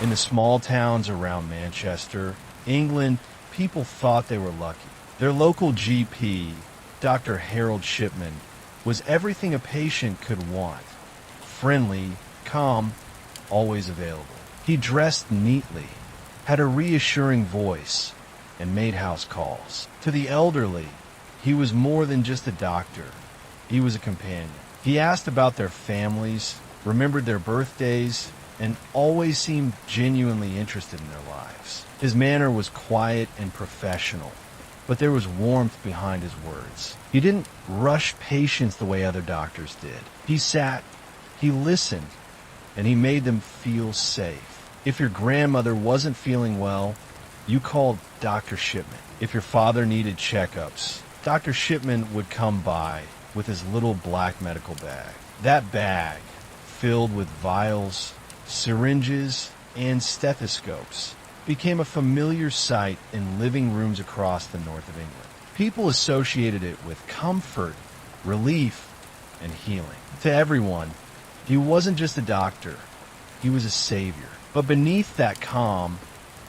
In the small towns around Manchester, England, people thought they were lucky. Their local GP, Dr. Harold Shipman, was everything a patient could want. Friendly, calm, always available. He dressed neatly, had a reassuring voice, and made house calls. To the elderly, he was more than just a doctor. He was a companion. He asked about their families, remembered their birthdays, and always seemed genuinely interested in their lives. His manner was quiet and professional, but there was warmth behind his words. He didn't rush patients the way other doctors did. He sat, he listened, and he made them feel safe. If your grandmother wasn't feeling well, you called Dr. Shipman. If your father needed checkups, Dr. Shipman would come by with his little black medical bag. That bag, filled with vials, syringes, and stethoscopes, became a familiar sight in living rooms across the north of England. People associated it with comfort, relief, and healing. To everyone, he wasn't just a doctor, he was a savior. But beneath that calm,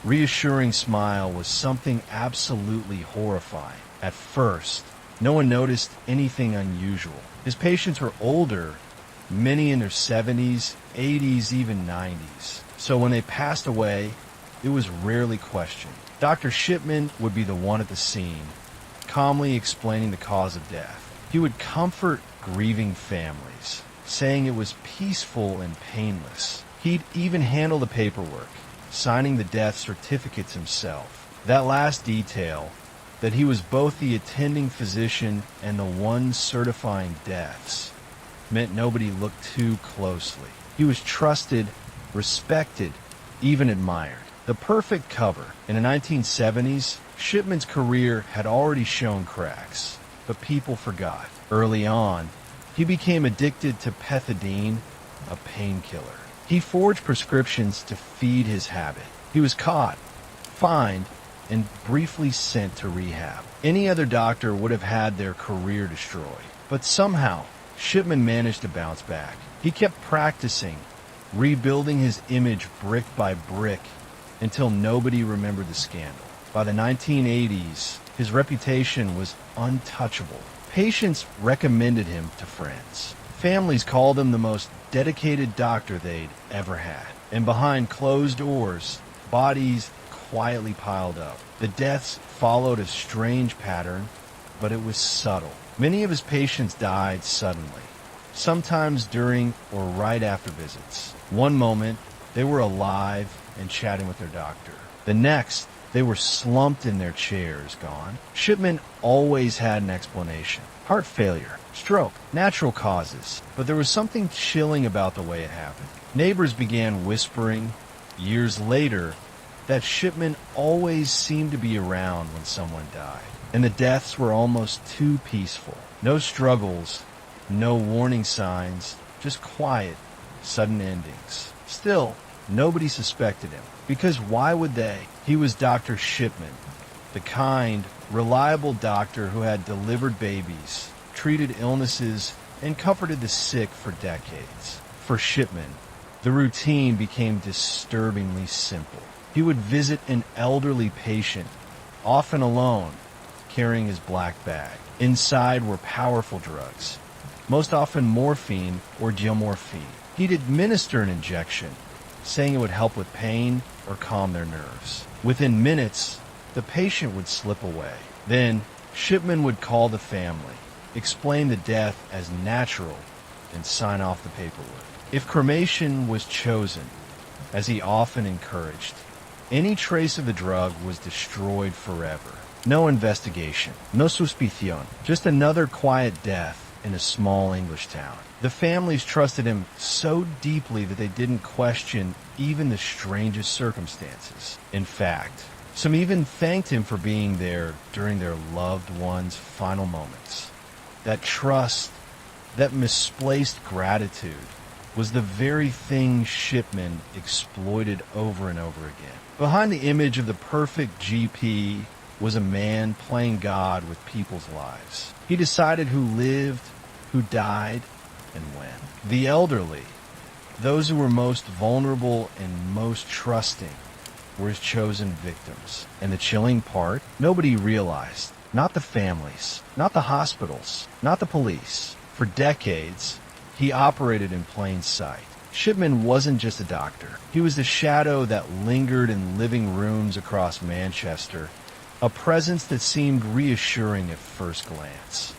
reassuring smile was something absolutely horrifying. At first, no one noticed anything unusual. His patients were older, many in their 70s, 80s, even 90s. So when they passed away, it was rarely questioned. Dr. Shipman would be the one at the scene, calmly explaining the cause of death. He would comfort grieving families, saying it was peaceful and painless. He'd even handle the paperwork, signing the death certificates himself. That last detail, that he was both the attending physician and the one certifying deaths, meant nobody looked too closely. He was trusted, respected, even admired. The perfect cover. In the 1970s, Shipman's career had already shown cracks, but people forgot. Early on, he became addicted to pethidine, a painkiller. He forged prescriptions to feed his habit. He was caught, fined, and briefly sent to rehab. Any other doctor would have had their career destroyed. But somehow, Shipman managed to bounce back. He kept practicing, rebuilding his image brick by brick until nobody remembered the scandal. By the 1980s, his reputation was untouchable. Patients recommended him to friends. Families called him the most dedicated doctor they'd ever had. And behind closed doors, bodies quietly piled up. The deaths followed a strange pattern, but it was subtle. Many of his patients died suddenly, sometimes during or right after visits. One moment, they were alive and chatting with their doctor. The next, they were slumped in their chairs, gone. Shipman always had an explanation. Heart failure, stroke, natural causes. But there was something chilling about the way it happened. Neighbors began whispering, years later, that Shipman always seemed to be around when someone died. And the deaths were almost too peaceful. No struggles, no warning signs, just quiet, sudden endings. Still, nobody suspected him. Because why would they? He was Dr. Shipman, the kind, reliable doctor who had delivered babies, treated illnesses, and comforted the sick for decades. For Shipman, the routine became disturbingly simple. He would visit an elderly patient, often alone, carrying his black bag. Inside were powerful drugs, most often morphine or geomorphine. He'd administer an injection, saying it would help with pain or calm their nerves. Within minutes, the patient would slip away. Then, Shipman would call the family, explain the death as natural, and sign off the paperwork. If cremation was chosen, as he often encouraged, any trace of the drug was destroyed forever. No investigation, no suspicion, just another quiet death in a small English town. The families trusted him so deeply that they didn't question even the strangest circumstances. In fact, some even thanked him for being there during their loved ones' final moments. That trust, that misplaced gratitude, was the very thing Shipman exploited over and over again. Behind the image of the perfect GP was a man playing God with people's lives. He decided who lived, who died, and when. The elderly, Those who were most vulnerable and most trusting were his chosen victims. And the chilling part, nobody realized. Not the families, not the hospitals, not the police. For decades, he operated in plain sight. Shipman wasn't just a doctor. He was the shadow that lingered in living rooms across Manchester, a presence that seemed reassuring at first glance,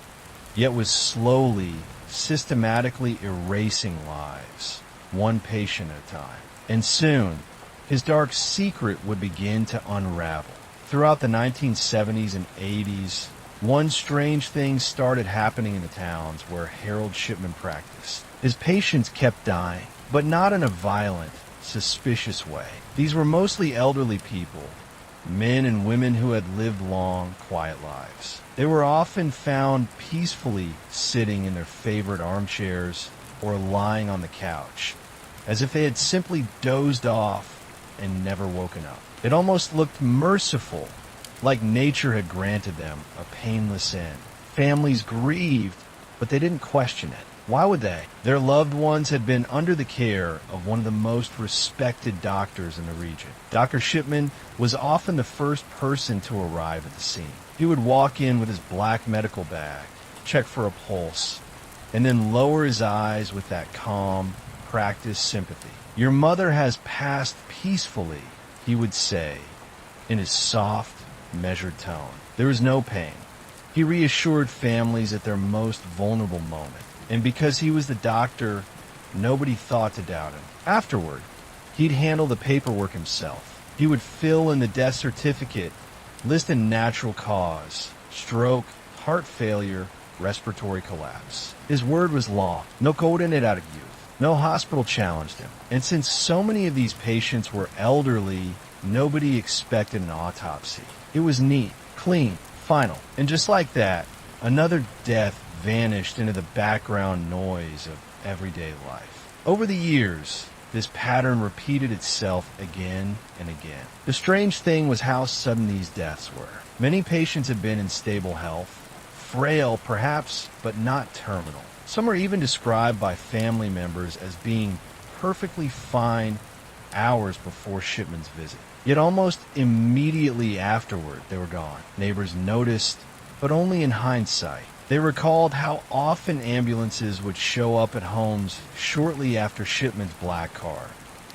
yet was slowly, systematically erasing lives, one patient at a time. And soon, his dark secret would begin to unravel. Throughout the 1970s and 80s, one strange thing started happening in the towns where Harold Shipman practiced. His patients kept dying, but not in a violent, suspicious way. These were mostly elderly people, men and women who had lived long, quiet lives. They were often found peacefully sitting in their favorite armchairs or lying on the couch, as if they had simply dozed off and never woken up. It almost looked merciful, like nature had granted them a painless end. Families grieved, but they didn't question it. Why would they? Their loved ones had been under the care of one of the most respected doctors in the region. Dr. Shipman was often the first person to arrive at the scene. He would walk in with his black medical bag, check for a pulse, and then lower his eyes with that calm, practiced sympathy. "Your mother has passed peacefully," he would say, in his soft, measured tone. There was no pain. He reassured families at their most vulnerable moment. And because he was the doctor, nobody thought to doubt him. Afterward, he'd handle the paperwork himself. He would fill in the death certificate, list a natural cause, stroke, heart failure, respiratory collapse. His word was law. No coding it out of youth. No hospital challenged him. And since so many of these patients were elderly, nobody expected an autopsy. It was neat, clean, final. And just like that, another death vanished into the background noise of everyday life. Over the years, this pattern repeated itself again and again. The strange thing was how sudden these deaths were. Many patients had been in stable health, frail perhaps, but not terminal. Some were even described by family members as being perfectly fine hours before Shipman's visit. Yet almost immediately afterward, they were gone. Neighbors noticed, but only in hindsight. They recalled how often ambulances would show up at homes shortly after Shipman's black car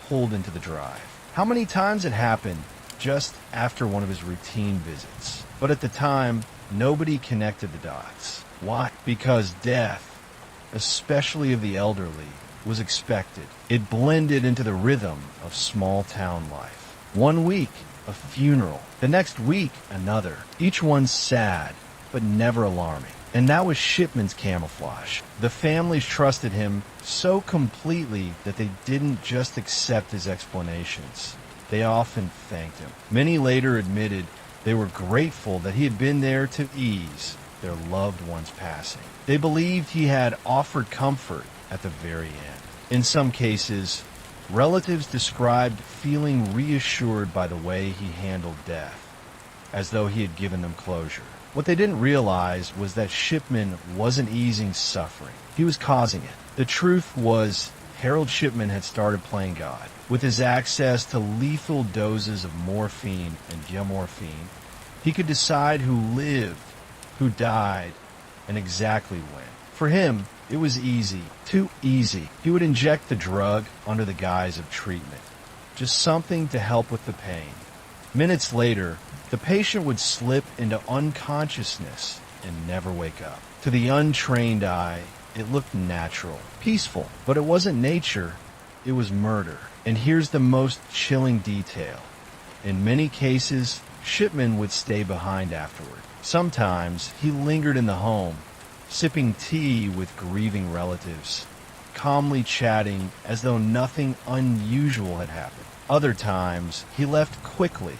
pulled into the drive. How many times it happened just after one of his routine visits. But at the time, nobody connected the dots. Why? Because death, especially of the elderly, was expected. It blended into the rhythm of small-town life. One week, a funeral. The next week, another. Each one sad, but never alarming. And that was Shipman's camouflage. The families trusted him so completely that they didn't just accept his explanations. They often thanked him. Many later admitted they were grateful that he had been there to ease their loved one's passing. They believed he had offered comfort at the very end. In some cases, relatives described feeling reassured by the way he handled death, as though he had given them closure. What they didn't realize was that Shipman wasn't easing suffering. He was causing it. The truth was, Harold Shipman had started playing God. With his access to lethal doses of morphine and diamorphine, he could decide who lived, who died, and exactly when. For him, it was easy, too easy. He would inject the drug under the guise of treatment, just something to help with the pain. Minutes later, the patient would slip into unconsciousness and never wake up. To the untrained eye, it looked natural, peaceful, but it wasn't nature, it was murder. And here's the most chilling detail. In many cases, Shipman would stay behind afterward. Sometimes he lingered in the home, sipping tea with grieving relatives, calmly chatting as though nothing unusual had happened. Other times, he left quickly,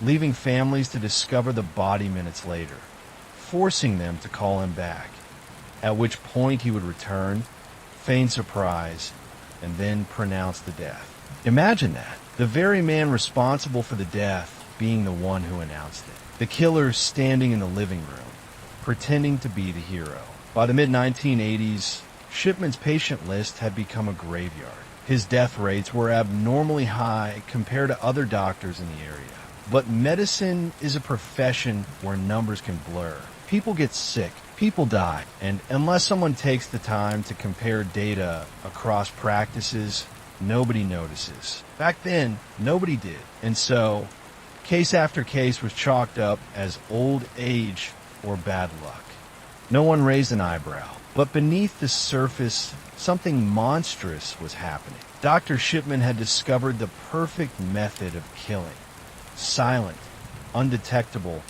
leaving families to discover the body minutes later, forcing them to call him back, at which point he would return, feign surprise, and then pronounce the death. Imagine that, the very man responsible for the death being the one who announced it. The killer standing in the living room, pretending to be the hero. By the mid-1980s, Shipman's patient list had become a graveyard. His death rates were abnormally high compared to other doctors in the area. But medicine is a profession where numbers can blur. People get sick, people die, and unless someone takes the time to compare data across practices, nobody notices. Back then, nobody did. And so, case after case was chalked up as old age or bad luck. No one raised an eyebrow. But beneath the surface, something monstrous was happening. Dr. Shipman had discovered the perfect method of killing. Silent, undetectable,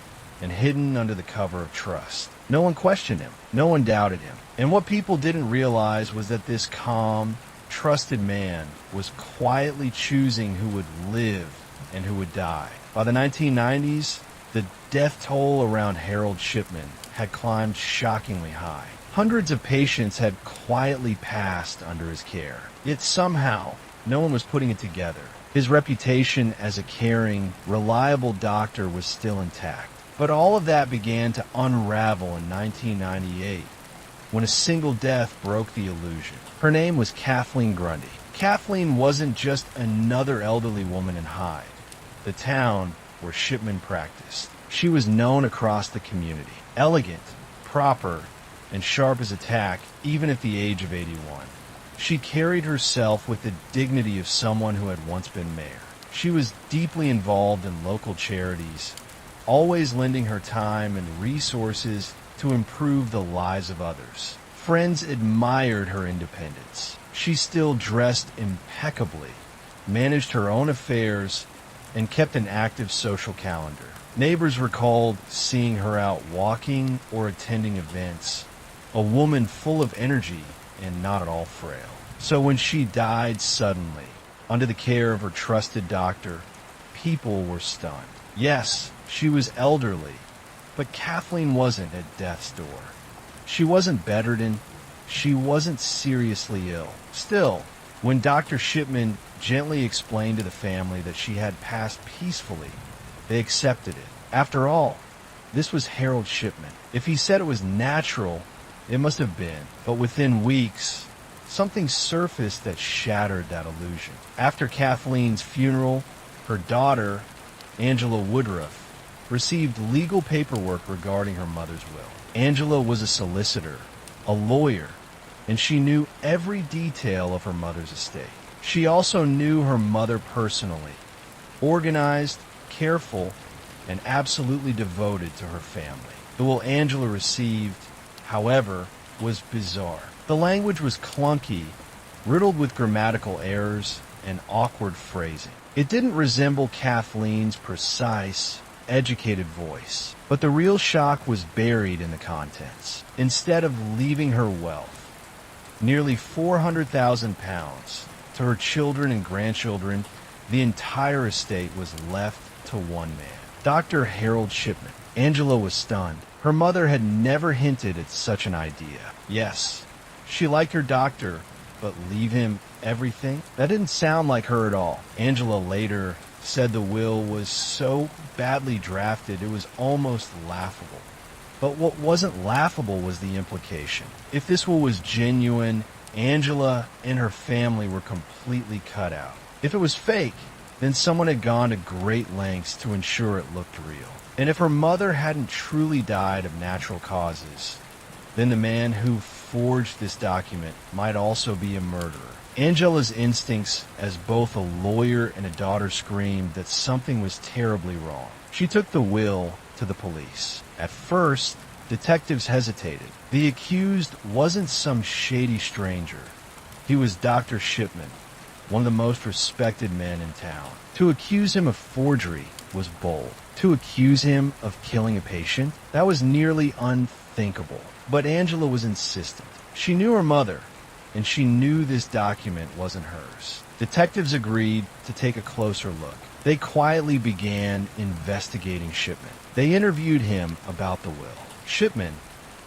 and hidden under the cover of trust. No one questioned him. No one doubted him. And what people didn't realize was that this calm, trusted man was quietly choosing who would live and who would die. By the 1990s, the death toll around Harold Shipman had climbed shockingly high. Hundreds of patients had quietly passed under his care. Yet somehow, no one was putting it together. His reputation as a caring, reliable doctor was still intact. But all of that began to unravel in 1998, when a single death broke the illusion. Her name was Kathleen Grundy. Kathleen wasn't just another elderly woman in Hyde, the town where Shipman practiced. She was known across the community. Elegant, proper, and sharp as a tack, even at the age of 81. She carried herself with the dignity of someone who had once been mayor. She was deeply involved in local charities, always lending her time and resources to improve the lives of others. Friends admired her independence. She still dressed impeccably, managed her own affairs, and kept an active social calendar. Neighbors recalled seeing her out walking or attending events, a woman full of energy and not at all frail. So when she died suddenly, under the care of her trusted doctor, people were stunned. Yes, she was elderly, but Kathleen wasn't at death's door. She wasn't bedridden. She wasn't seriously ill. Still, when Dr. Shipman gently explained to the family that she had passed peacefully, they accepted it. After all, this was Harold Shipman. If he said it was natural, it must have been. But within weeks, something surfaced that shattered that illusion. After Kathleen's funeral, her daughter, Angela Woodruff, received legal paperwork regarding her mother's will. Angela was a solicitor, a lawyer, and she knew every detail of her mother's estate. She also knew her mother personally, organized, careful, and absolutely devoted to her family. The will Angela received, however, was bizarre. The language was clunky, riddled with grammatical errors and awkward phrasing. It didn't resemble Kathleen's precise, educated voice, but the real shock was buried in the contents. Instead of leaving her wealth, nearly £400,000, to her children and grandchildren, the entire estate was left to one man, Dr. Harold Shipman. Angela was stunned. Her mother had never hinted at such an idea. Yes, she liked her doctor, but leave him everything? That didn't sound like her at all. Angela later said the will was so badly drafted it was almost laughable. But what wasn't laughable was the implication. If this will was genuine, Angela and her family were completely cut out. If it was fake, then someone had gone to great lengths to ensure it looked real. And if her mother hadn't truly died of natural causes, then the man who forged this document might also be a murderer. Angela's instincts as both a lawyer and a daughter screamed that something was terribly wrong. She took the will to the police. At first, detectives hesitated. The accused wasn't some shady stranger. He was Dr. Shipman, one of the most respected men in town. To accuse him of forgery was bold. To accuse him of killing a patient, that was nearly unthinkable. But Angela was insistent. She knew her mother, and she knew this document wasn't hers. Detectives agreed to take a closer look. They quietly began investigating Shipman. They interviewed him about the will. Shipman,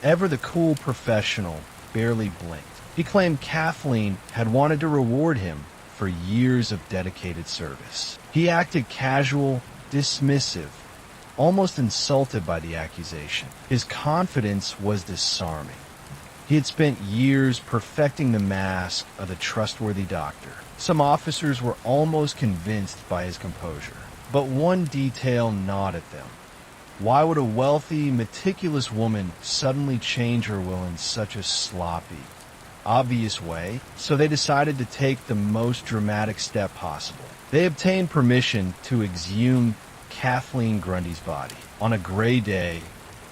ever the cool professional, barely blinked. He claimed Kathleen had wanted to reward him for years of dedicated service. He acted casual, dismissive, almost insulted by the accusation. His confidence was disarming. He had spent years perfecting the mask of the trustworthy doctor. Some officers were almost convinced by his composure, but one detail gnawed at them. Why would a wealthy, meticulous woman suddenly change her will in such a sloppy, obvious way? So they decided to take the most dramatic step possible. They obtained permission to exhume Kathleen Grundy's body. On a gray day,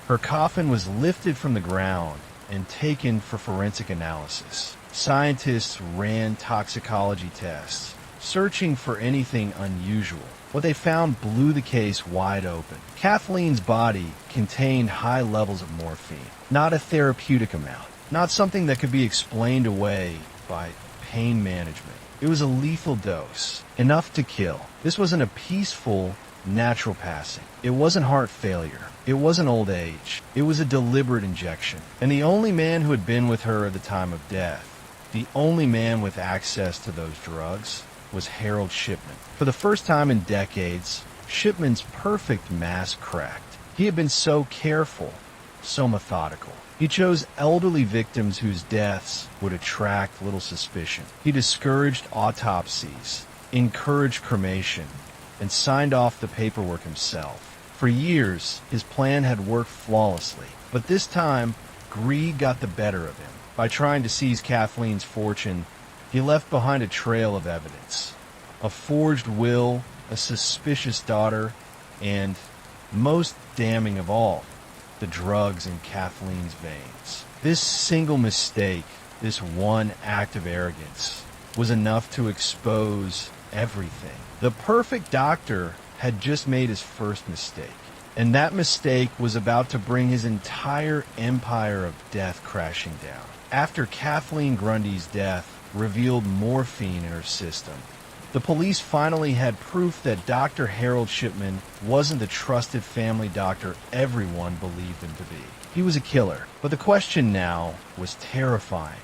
her coffin was lifted from the ground and taken for forensic analysis. Scientists ran toxicology tests, searching for anything unusual. What they found blew the case wide open. Kathleen's body contained high levels of morphine, not a therapeutic amount, not something that could be explained away by pain management. It was a lethal dose, enough to kill. This wasn't a peaceful, natural passing. It wasn't heart failure. It wasn't old age. It was a deliberate injection. And the only man who had been with her at the time of death, the only man with access to those drugs, was Harold Shipman. For the first time in decades, Shipman's perfect mask cracked. He had been so careful, so methodical. He chose elderly victims whose deaths would attract little suspicion. He discouraged autopsies, encouraged cremation, and signed off the paperwork himself. For years, his plan had worked flawlessly, but this time, greed got the better of him. By trying to seize Kathleen's fortune, he left behind a trail of evidence. A forged will, a suspicious daughter, and, most damning of all, the drugs in Kathleen's veins. This single mistake, this one act of arrogance, was enough to expose everything. The perfect doctor had just made his first mistake, and that mistake was about to bring his entire empire of death crashing down. After Kathleen Grundy's death revealed morphine in her system, the police finally had proof that Dr. Harold Shipman wasn't the trusted family doctor everyone believed him to be. He was a killer, but the question now was terrifying.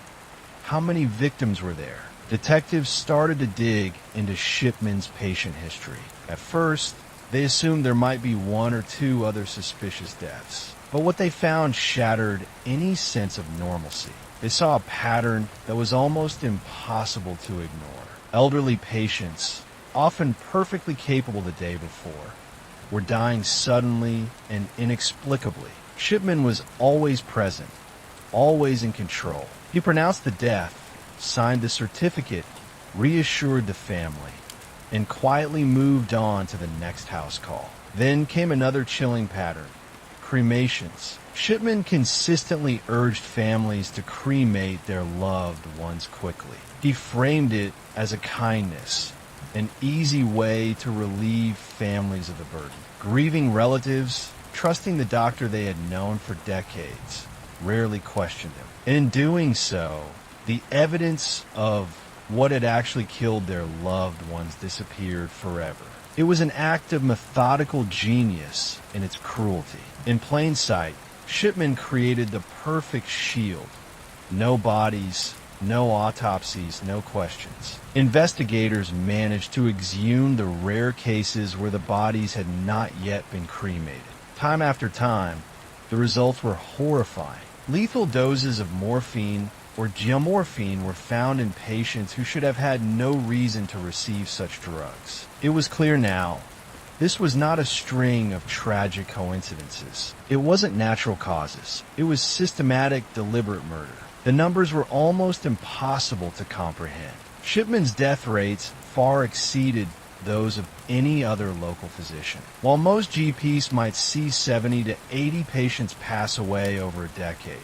How many victims were there? Detectives started to dig into Shipman's patient history. At first, they assumed there might be one or two other suspicious deaths, but what they found shattered any sense of normalcy. They saw a pattern that was almost impossible to ignore. Elderly patients, often perfectly capable the day before, were dying suddenly and inexplicably. Shipman was always present, always in control. He pronounced the death, signed the certificate, reassured the family, and quietly moved on to the next house call. Then came another chilling pattern: cremations. Shipman consistently urged families to cremate their loved ones quickly. He framed it as a kindness, an easy way to relieve families of the burden. Grieving relatives, trusting the doctor they had known for decades, rarely questioned him. And in doing so, the evidence of what had actually killed their loved ones disappeared forever. It was an act of methodical genius in its cruelty. In plain sight, Shipman created the perfect shield. No bodies, no autopsies, no questions. Investigators managed to exhume the rare cases where the bodies had not yet been cremated. Time after time, the results were horrifying. Lethal doses of morphine or geomorphine were found in patients who should have had no reason to receive such drugs. It was clear now, this was not a string of tragic coincidences. It wasn't natural causes. It was systematic, deliberate murder. The numbers were almost impossible to comprehend. Shipman's death rates far exceeded those of any other local physician. While most GPs might see 70 to 80 patients pass away over a decade,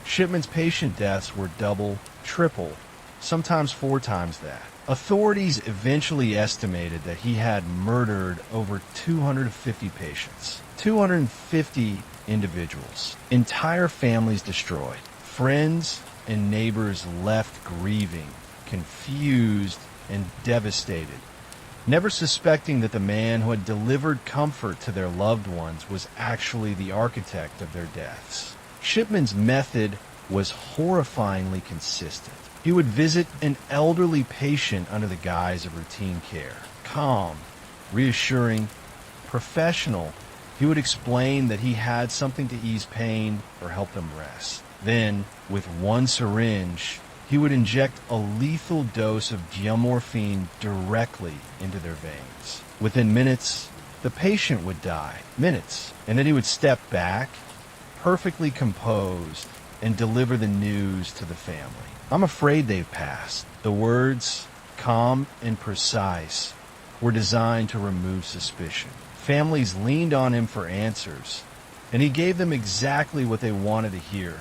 Shipman's patient deaths were double, triple, sometimes 4 times that. Authorities eventually estimated that he had murdered over 250 patients, 250 individuals, entire families destroyed, friends and neighbors left grieving, confused, and devastated, never suspecting that the man who had delivered comfort to their loved ones was actually the architect of their deaths. Shipman's method was horrifyingly consistent. He would visit an elderly patient under the guise of routine care. Calm, reassuring, professional, he would explain that he had something to ease pain or help them rest. Then, with one syringe, he would inject a lethal dose of morphine directly into their veins. Within minutes, the patient would die. Minutes. And then he would step back, perfectly composed, and deliver the news to the family. I'm afraid they've passed. The words, calm and precise, were designed to remove suspicion. Families leaned on him for answers, and he gave them exactly what they wanted to hear.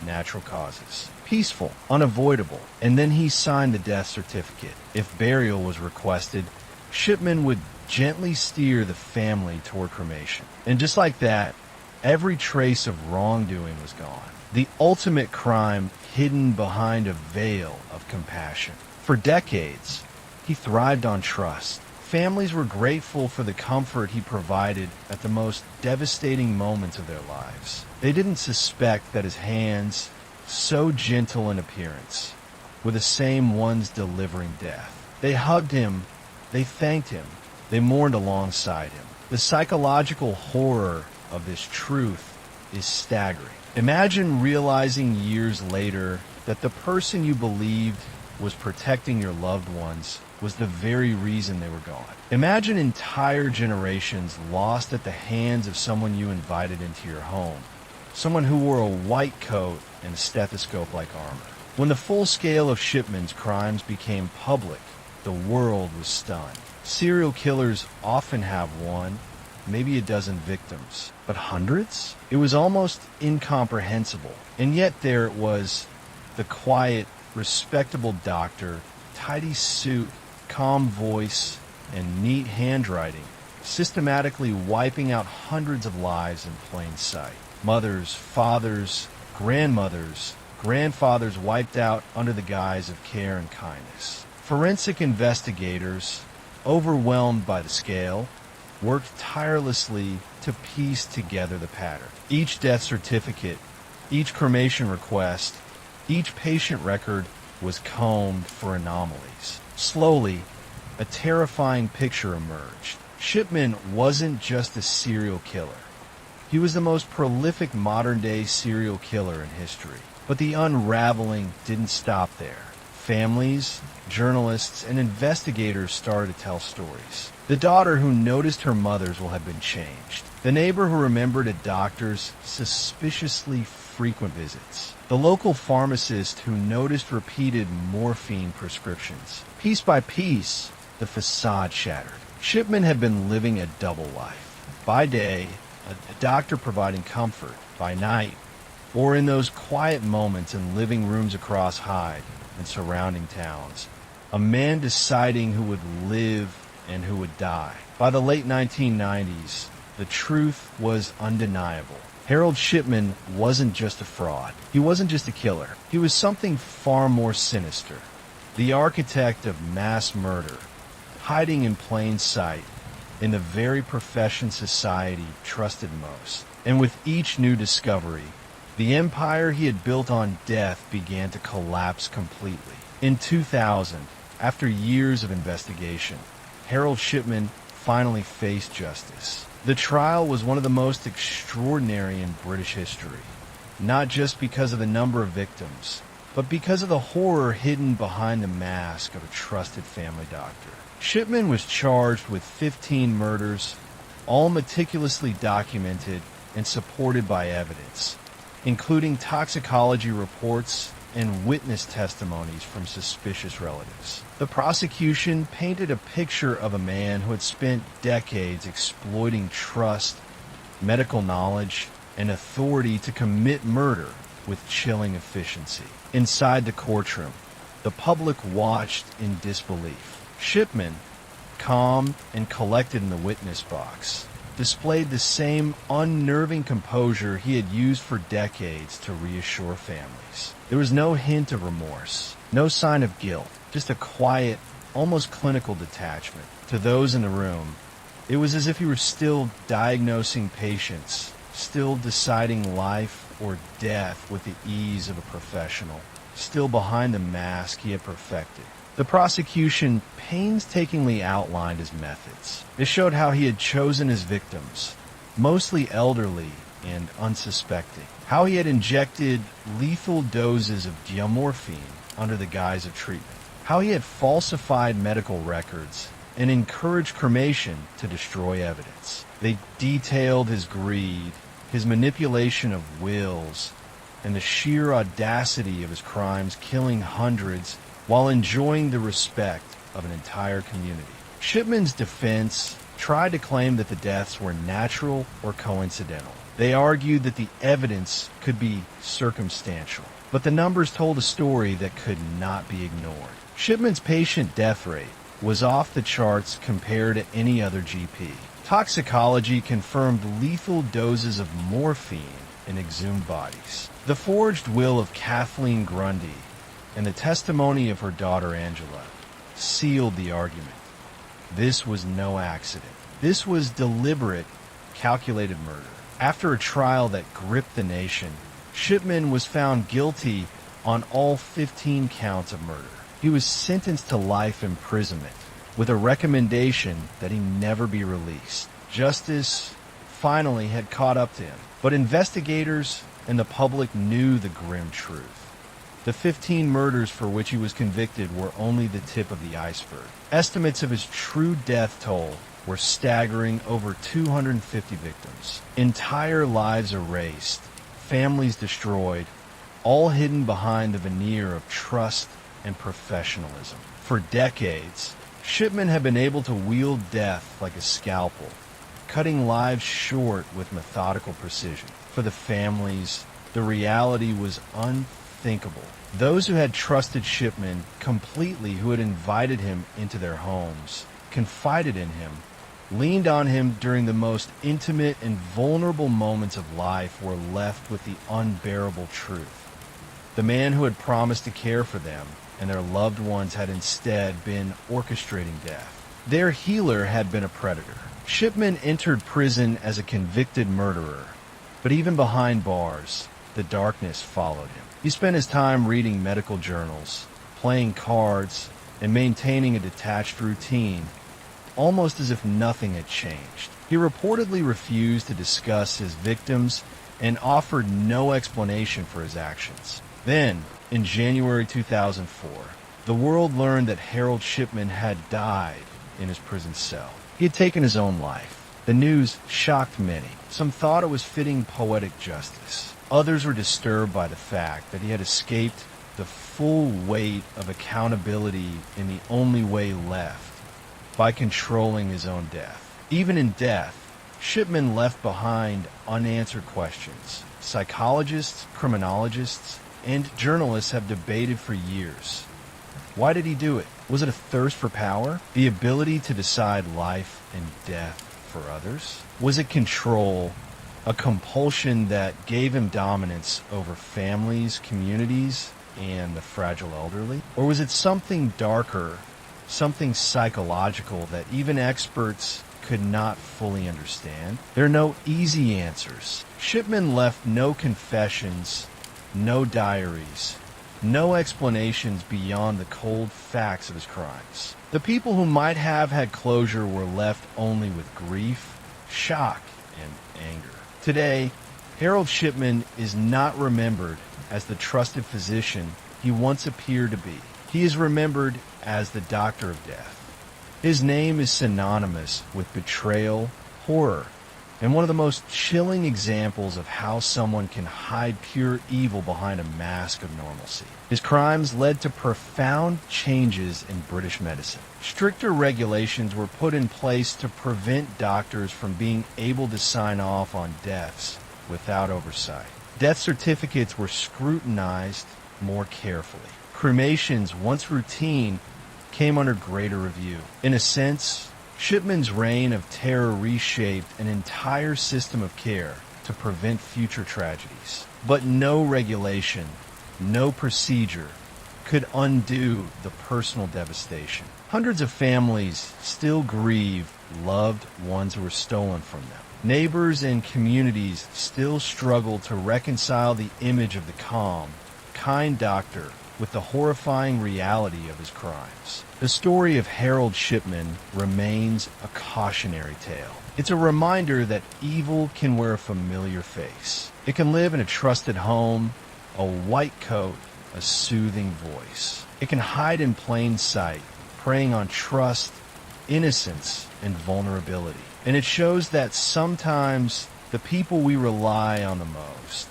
Natural causes. Peaceful, unavoidable. And then he signed the death certificate. If burial was requested, Shipman would gently steer the family toward cremation. And just like that, every trace of wrongdoing was gone. The ultimate crime hidden behind a veil of compassion. For decades, he thrived on trust. Families were grateful for the comfort he provided at the most devastating moments of their lives. They didn't suspect that his hands, so gentle in appearance, were the same ones delivering death. They hugged him, they thanked him, they mourned alongside him. The psychological horror of this truth is staggering. Imagine realizing years later that the person you believed was protecting your loved ones was the very reason they were gone. Imagine entire generations lost at the hands of someone you invited into your home, someone who wore a white coat and a stethoscope-like armor. When the full scale of Shipman's crimes became public, the world was stunned. Serial killers often have one, maybe a dozen victims, but hundreds? It was almost incomprehensible. And yet there it was, the quiet, respectable doctor, tidy suit, calm voice, and neat handwriting, systematically wiping out hundreds of lives in plain sight. Mothers, fathers, grandmothers, grandfathers wiped out under the guise of care and kindness. Forensic investigators, overwhelmed by the scale, worked tirelessly to piece together the pattern. Each death certificate, each cremation request, each patient record was combed for anomalies. Slowly, a terrifying picture emerged. Shipman wasn't just a serial killer. He was the most prolific modern-day serial killer in history. But the unraveling didn't stop there. Families, journalists, and investigators started to tell stories. The daughter who noticed her mother's will have been changed. The neighbor who remembered a doctor's suspiciously frequent visits. The local pharmacist who noticed repeated morphine prescriptions. Piece by piece, the facade shattered. Shipman had been living a double life. By day, a doctor providing comfort. By night, or in those quiet moments in living rooms across Hyde and surrounding towns, a man deciding who would live and who would die. By the late 1990s, the truth was undeniable. Harold Shipman wasn't just a fraud. He wasn't just a killer. He was something far more sinister. The architect of mass murder, hiding in plain sight in the very profession society trusted most. And with each new discovery, the empire he had built on death began to collapse completely. In 2000, after years of investigation, Harold Shipman finally faced justice. The trial was one of the most extraordinary in British history, not just because of the number of victims, but because of the horror hidden behind the mask of a trusted family doctor. Shipman was charged with 15 murders, all meticulously documented and supported by evidence, including toxicology reports and witness testimonies from suspicious relatives. The prosecution painted a picture of a man who had spent decades exploiting trust, medical knowledge, and authority to commit murder with chilling efficiency. Inside the courtroom, the public watched in disbelief. Shipman, calm and collected in the witness box, displayed the same unnerving composure he had used for decades to reassure families. There was no hint of remorse, no sign of guilt, just a quiet, almost clinical detachment. To those in the room, it was as if he were still diagnosing patients, still deciding life or death with the ease of a professional, still behind the mask he had perfected. The prosecution painstakingly outlined his methods. It showed how he had chosen his victims, mostly elderly, and unsuspecting. How he had injected lethal doses of diamorphine under the guise of treatment. How he had falsified medical records and encouraged cremation to destroy evidence. They detailed his greed, his manipulation of wills, and the sheer audacity of his crimes, killing hundreds while enjoying the respect of an entire community. Shipman's defense tried to claim that the deaths were natural or coincidental. They argued that the evidence could be circumstantial, but the numbers told a story that could not be ignored. Shipman's patient death rate was off the charts compared to any other GP. Toxicology confirmed lethal doses of morphine in exhumed bodies. The forged will of Kathleen Grundy and the testimony of her daughter Angela sealed the argument. This was no accident. This was deliberate, calculated murder. After a trial that gripped the nation, Shipman was found guilty on all 15 counts of murder. He was sentenced to life imprisonment with a recommendation that he never be released. Justice finally had caught up to him, but investigators and the public knew the grim truth. The 15 murders for which he was convicted were only the tip of the iceberg. Estimates of his true death toll were staggering: over 250 victims. Entire lives erased, families destroyed, all hidden behind the veneer of trust and professionalism. For decades, Shipman had been able to wield death like a scalpel, cutting lives short with methodical precision. For the families, the reality was unthinkable. Those who had trusted Shipman completely, who had invited him into their homes, confided in him, leaned on him during the most intimate and vulnerable moments of life, were left with the unbearable truth. The man who had promised to care for them and their loved ones had instead been orchestrating death. Their healer had been a predator. Shipman entered prison as a convicted murderer, but even behind bars, the darkness followed him. He spent his time reading medical journals, playing cards, and maintaining a detached routine, almost as if nothing had changed. He reportedly refused to discuss his victims and offered no explanation for his actions. Then, in January 2004, the world learned that Harold Shipman had died in his prison cell. He had taken his own life. The news shocked many. Some thought it was fitting poetic justice. Others were disturbed by the fact that he had escaped the full weight of accountability in the only way left, by controlling his own death. Even in death, Shipman left behind unanswered questions. Psychologists, criminologists, and journalists have debated for years. Why did he do it? Was it a thirst for power? The ability to decide life and death for others? Was it control? A compulsion that gave him dominance over families, communities, and the fragile elderly? Or was it something darker, something psychological that even experts could not fully understand? There are no easy answers. Shipman left no confessions, no diaries, no explanations beyond the cold facts of his crimes. The people who might have had closure were left only with grief, shock, and anger. Today, Harold Shipman is not remembered as the trusted physician he once appeared to be. He is remembered as the Doctor of Death. His name is synonymous with betrayal, horror, and one of the most chilling examples of how someone can hide pure evil behind a mask of normalcy. His crimes led to profound changes in British medicine. Stricter regulations were put in place to prevent doctors from being able to sign off on deaths without oversight. Death certificates were scrutinized more carefully. Cremations, once routine, came under greater review. In a sense, Shipman's reign of terror reshaped an entire system of care to prevent future tragedies. But no regulation, no procedure could undo the personal devastation. Hundreds of families still grieve loved ones who were stolen from them. Neighbors and communities still struggle to reconcile the image of the calm, kind doctor with the horrifying reality of his crimes. The story of Harold Shipman remains a cautionary tale. It's a reminder that evil can wear a familiar face. It can live in a trusted home, a white coat, a soothing voice. It can hide in plain sight, preying on trust, innocence, and vulnerability. And it shows that sometimes the people we rely on the most,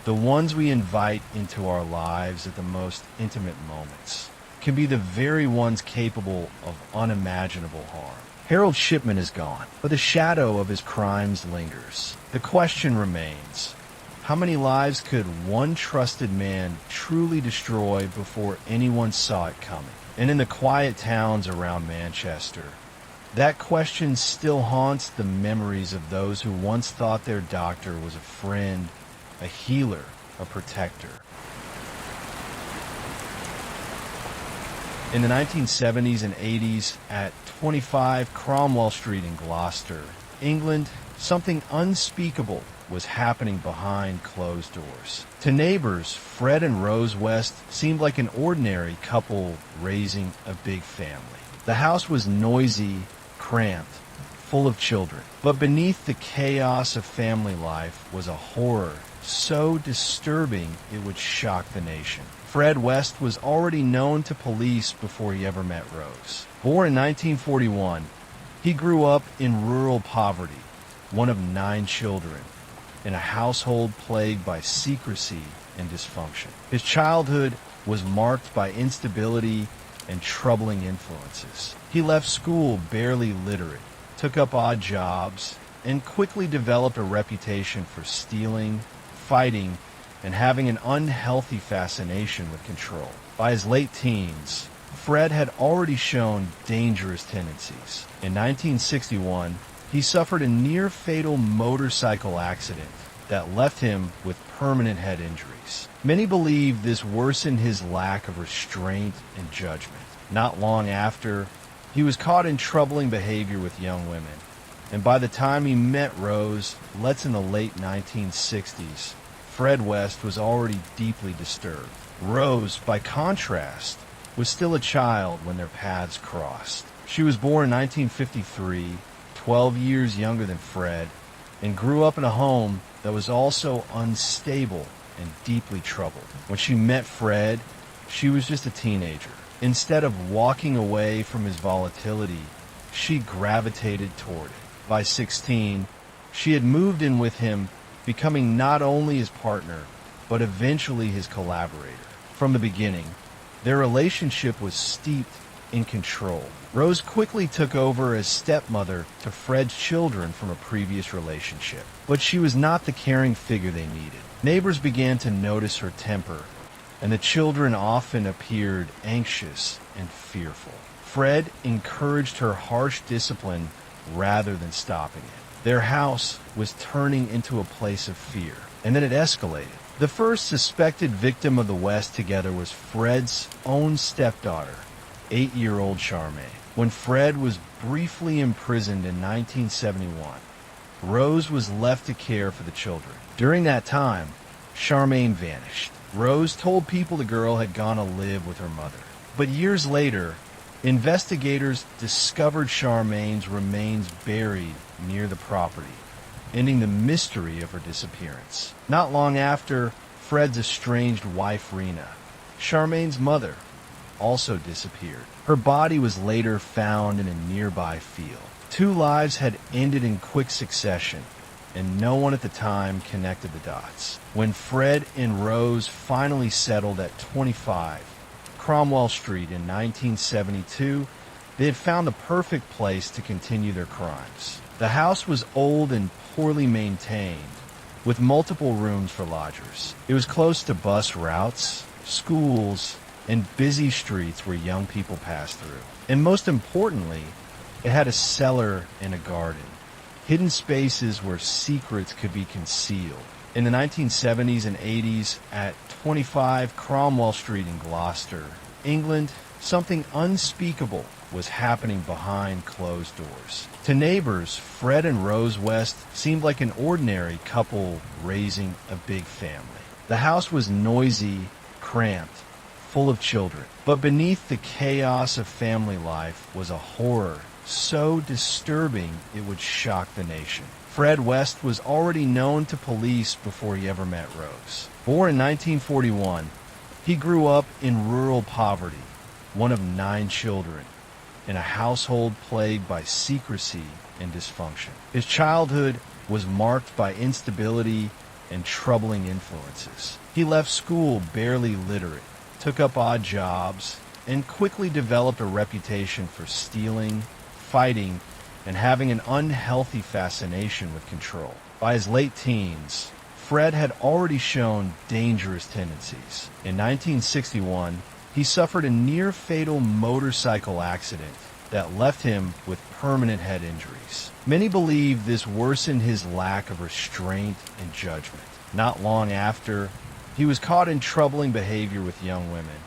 the ones we invite into our lives at the most intimate moments, can be the very ones capable of unimaginable harm. Harold Shipman is gone, but the shadow of his crimes lingers. The question remains, how many lives could one trusted man truly destroy before anyone saw it coming? And in the quiet towns around Manchester, that question still haunts the memories of those who once thought their doctor was a friend, a healer, a protector. In the 1970s and 80s, at 25 Cromwell Street in Gloucester, England, something unspeakable was happening behind closed doors. To neighbors, Fred and Rose West seemed like an ordinary couple raising a big family. The house was noisy, cramped, full of children. But beneath the chaos of family life was a horror so disturbing it would shock the nation. Fred West was already known to police before he ever met Rose. Born in 1941, he grew up in rural poverty, one of 9 children, in a household plagued by secrecy and dysfunction. His childhood was marked by instability and troubling influences. He left school barely literate, took up odd jobs, and quickly developed a reputation for stealing, fighting, and having an unhealthy fascination with control. By his late teens, Fred had already shown dangerous tendencies. In 1961, he suffered a near-fatal motorcycle accident that left him with permanent head injuries. Many believe this worsened his lack of restraint and judgment. Not long after, he was caught in troubling behavior with young women, and by the time he met Rose, let's in the late 1960s, Fred West was already deeply disturbed. Rose, by contrast, was still a child when their paths crossed. She was born in 1953, 12 years younger than Fred, and grew up in a home that was also unstable and deeply troubled. When she met Fred, she was just a teenager. Instead of walking away from his volatility, she gravitated toward it. By 16, she had moved in with him, becoming not only his partner, but eventually his collaborator. From the beginning, their relationship was steeped in control. Rose quickly took over as stepmother to Fred's children from a previous relationship, but she was not the caring figure they needed. Neighbors began to notice her temper, and the children often appeared anxious and fearful. Fred encouraged her harsh discipline rather than stopping it. Their house was turning into a place of fear, and then it escalated. The first suspected victim of the West together was Fred's own stepdaughter, 8-year-old Charmaine. When Fred was briefly imprisoned in 1971, Rose was left to care for the children. During that time, Charmaine vanished. Rose told people the girl had gone to live with her mother. But years later, investigators discovered Charmaine's remains buried near the property, ending the mystery of her disappearance. Not long after, Fred's estranged wife, Rena, Charmaine's mother, also disappeared. Her body was later found in a nearby field. 2 lives had ended in quick succession, and no one at the time connected the dots. When Fred and Rose finally settled at 25 Cromwell Street in 1972, they had found the perfect place to continue their crimes. The house was old and poorly maintained, with multiple rooms for lodgers. It was close to bus routes, schools, and busy streets where young people passed through. And most importantly, it had a cellar and a garden, hidden spaces where secrets could be concealed. In the 1970s and 80s, at 25 Cromwell Street in Gloucester, England, something unspeakable was happening behind closed doors. To neighbors, Fred and Rose West seemed like an ordinary couple raising a big family. The house was noisy, cramped, full of children. But beneath the chaos of family life was a horror so disturbing it would shock the nation. Fred West was already known to police before he ever met Rose. Born in 1941, he grew up in rural poverty, one of 9 children, in a household plagued by secrecy and dysfunction. His childhood was marked by instability and troubling influences. He left school barely literate, took up odd jobs, and quickly developed a reputation for stealing, fighting, and having an unhealthy fascination with control. By his late teens, Fred had already shown dangerous tendencies. In 1961, he suffered a near-fatal motorcycle accident that left him with permanent head injuries. Many believe this worsened his lack of restraint and judgment. Not long after, he was caught in troubling behavior with young women,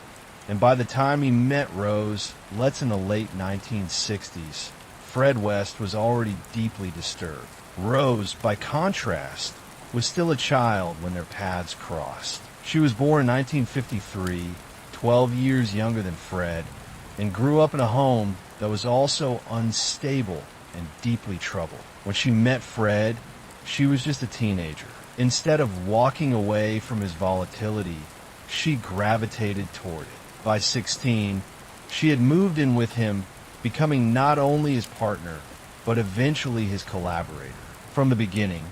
and by the time he met Rose, let's in the late 1960s, Fred West was already deeply disturbed. Rose, by contrast, was still a child when their paths crossed. She was born in 1953, 12 years younger than Fred, and grew up in a home that was also unstable and deeply troubled. When she met Fred, she was just a teenager. Instead of walking away from his volatility, she gravitated toward it. By 16, she had moved in with him, becoming not only his partner, but eventually his collaborator. From the beginning,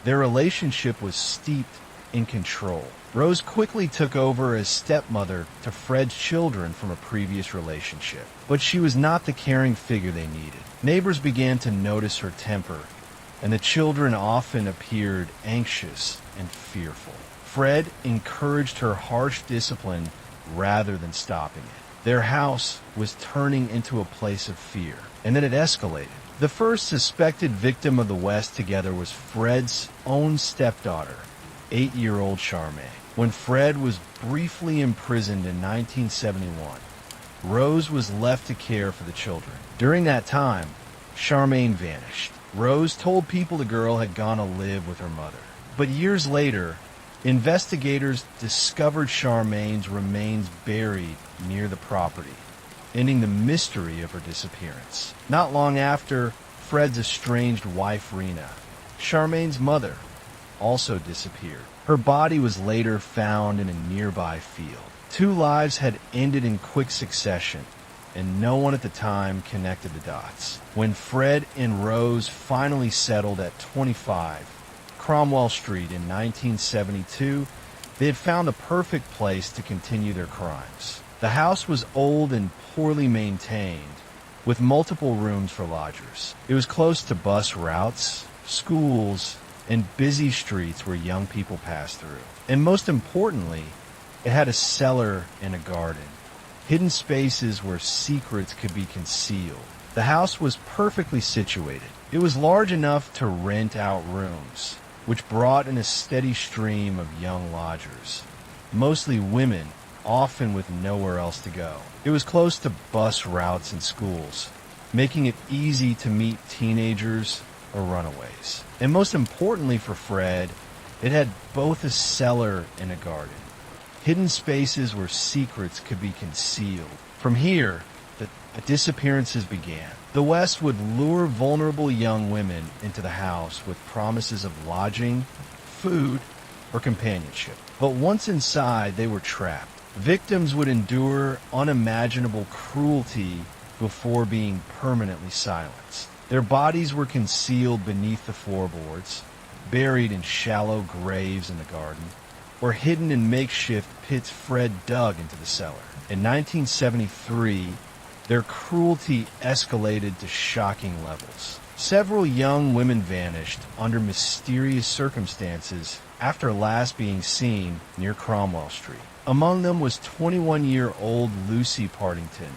their relationship was steeped in control. Rose quickly took over as stepmother to Fred's children from a previous relationship, but she was not the caring figure they needed. Neighbors began to notice her temper, and the children often appeared anxious and fearful. Fred encouraged her harsh discipline rather than stopping it. Their house was turning into a place of fear, and then it escalated. The first suspected victim of the West together was Fred's own stepdaughter, 8-year-old Charmaine. When Fred was briefly imprisoned in 1971, Rose was left to care for the children. During that time, Charmaine vanished. Rose told people the girl had gone to live with her mother. But years later, investigators discovered Charmaine's remains buried near the property, ending the mystery of her disappearance. Not long after, Fred's estranged wife, Rena, Charmaine's mother, also disappeared. Her body was later found in a nearby field. 2 lives had ended in quick succession, and no one at the time connected the dots. When Fred and Rose finally settled at 25 Cromwell Street in 1972, they had found the perfect place to continue their crimes. The house was old and poorly maintained, with multiple rooms for lodgers. It was close to bus routes, schools, and busy streets where young people passed through. And most importantly, it had a cellar and a garden, hidden spaces where secrets could be concealed. The house was perfectly situated. It was large enough to rent out rooms, which brought in a steady stream of young lodgers, mostly women, often with nowhere else to go. It was close to bus routes and schools, making it easy to meet teenagers or runaways. And most importantly for Fred, it had both a cellar and a garden, hidden spaces where secrets could be concealed. From here, the disappearances began. The West would lure vulnerable young women into the house with promises of lodging, food, or companionship. But once inside, they were trapped. Victims would endure unimaginable cruelty before being permanently silenced. Their bodies were concealed beneath the floorboards, buried in shallow graves in the garden, or hidden in makeshift pits Fred dug into the cellar. In 1973, their cruelty escalated to shocking levels. Several young women vanished under mysterious circumstances after last being seen near Cromwell Street. Among them was 21-year-old Lucy Partington,